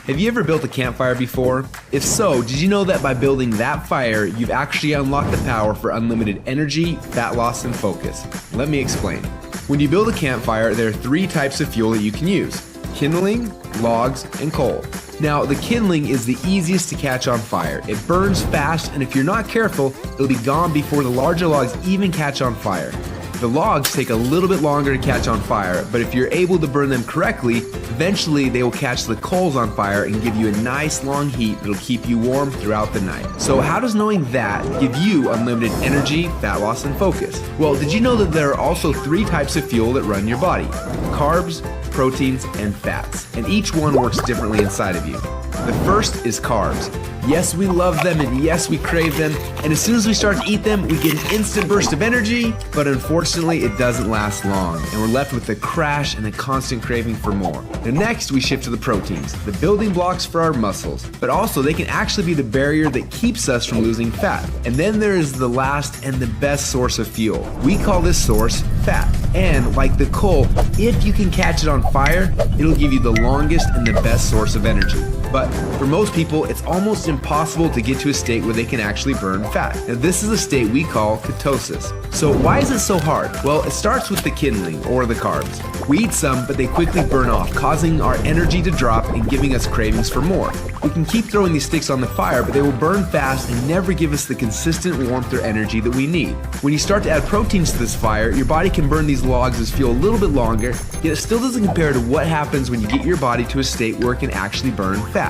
Have you ever built a campfire before? If so, did you know that by building that fire, you've actually unlocked the power for unlimited energy, fat loss, and focus? Let me explain. When you build a campfire, there are 3 types of fuel that you can use: kindling, logs, and coal. Now, the kindling is the easiest to catch on fire. It burns fast, and if you're not careful, it'll be gone before the larger logs even catch on fire. The logs take a little bit longer to catch on fire, but if you're able to burn them correctly, eventually they will catch the coals on fire and give you a nice long heat that'll keep you warm throughout the night. So how does knowing that give you unlimited energy, fat loss, and focus? Well, did you know that there are also 3 types of fuel that run your body? Carbs, proteins, and fats. And each one works differently inside of you. The first is carbs. Yes, we love them, and yes, we crave them, and as soon as we start to eat them, we get an instant burst of energy, but unfortunately, it doesn't last long, and we're left with a crash and a constant craving for more. Now next, we shift to the proteins, the building blocks for our muscles, but also they can actually be the barrier that keeps us from losing fat. And then there is the last and the best source of fuel. We call this source fat, and like the coal, if you can catch it on fire, it'll give you the longest and the best source of energy. But for most people, it's almost impossible to get to a state where they can actually burn fat. Now this is a state we call ketosis. So why is it so hard? Well, it starts with the kindling, or the carbs. We eat some, but they quickly burn off, causing our energy to drop and giving us cravings for more. We can keep throwing these sticks on the fire, but they will burn fast and never give us the consistent warmth or energy that we need. When you start to add proteins to this fire, your body can burn these logs as fuel a little bit longer, yet it still doesn't compare to what happens when you get your body to a state where it can actually burn fat.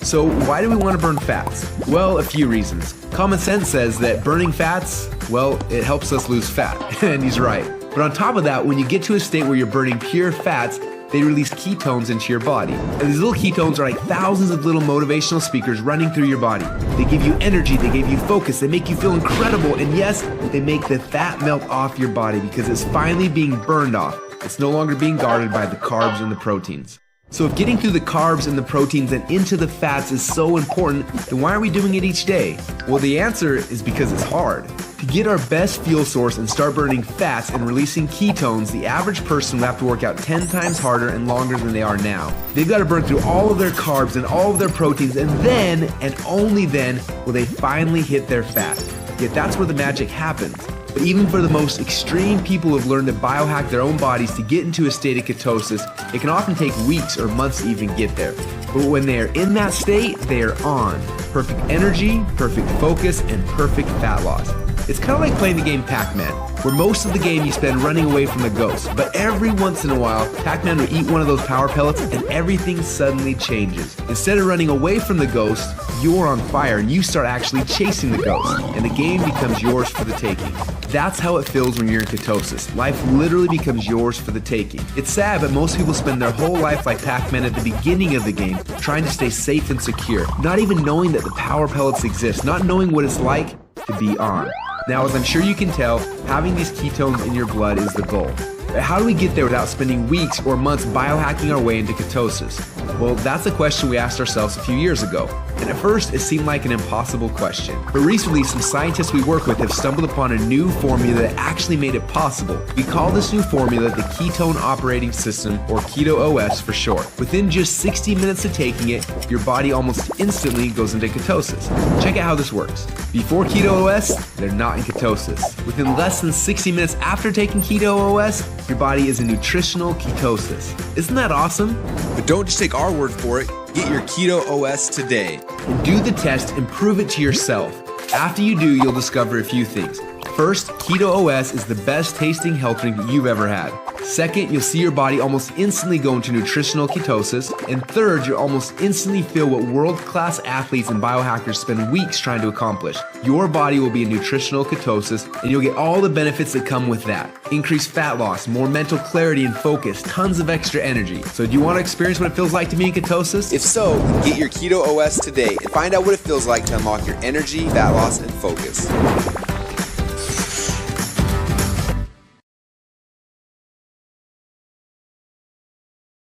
So why do we want to burn fats? Well, a few reasons. Common sense says that burning fats, well, it helps us lose fat, and he's right. But on top of that, when you get to a state where you're burning pure fats, they release ketones into your body. And these little ketones are like thousands of little motivational speakers running through your body. They give you energy, they give you focus, they make you feel incredible, and yes, they make the fat melt off your body because it's finally being burned off. It's no longer being guarded by the carbs and the proteins. So if getting through the carbs and the proteins and into the fats is so important, then why are we doing it each day? Well, the answer is because it's hard. To get our best fuel source and start burning fats and releasing ketones, the average person will have to work out 10 times harder and longer than they are now. They've got to burn through all of their carbs and all of their proteins, and then, and only then, will they finally hit their fat. Yet that's where the magic happens. But even for the most extreme people who have learned to biohack their own bodies to get into a state of ketosis, it can often take weeks or months to even get there. But when they are in that state, they are on. Perfect energy, perfect focus, and perfect fat loss. It's kind of like playing the game Pac-Man, where most of the game you spend running away from the ghost, but every once in a while, Pac-Man will eat one of those power pellets and everything suddenly changes. Instead of running away from the ghost, you're on fire and you start actually chasing the ghost, and the game becomes yours for the taking. That's how it feels when you're in ketosis. Life literally becomes yours for the taking. It's sad, but most people spend their whole life like Pac-Man at the beginning of the game, trying to stay safe and secure, not even knowing that the power pellets exist, not knowing what it's like to be on. Now, as I'm sure you can tell, having these ketones in your blood is the goal. But how do we get there without spending weeks or months biohacking our way into ketosis? Well, that's a question we asked ourselves a few years ago. And at first, it seemed like an impossible question. But recently, some scientists we work with have stumbled upon a new formula that actually made it possible. We call this new formula the Ketone Operating System, or Keto OS for short. Within just 60 minutes of taking it, your body almost instantly goes into ketosis. Check out how this works. Before Keto OS, they're not in ketosis. Within less than 60 minutes after taking Keto OS, your body is in nutritional ketosis. Isn't that awesome? But don't just take our word for it. Get your Keto OS today. And do the test and prove it to yourself. After you do, you'll discover a few things. First, Keto OS is the best tasting health drink that you've ever had. Second, you'll see your body almost instantly go into nutritional ketosis. And third, you'll almost instantly feel what world-class athletes and biohackers spend weeks trying to accomplish. Your body will be in nutritional ketosis, and you'll get all the benefits that come with that. Increased fat loss, more mental clarity and focus, tons of extra energy. So do you want to experience what it feels like to be in ketosis? If so, get your Keto OS today and find out what it feels like to unlock your energy, fat loss, and focus.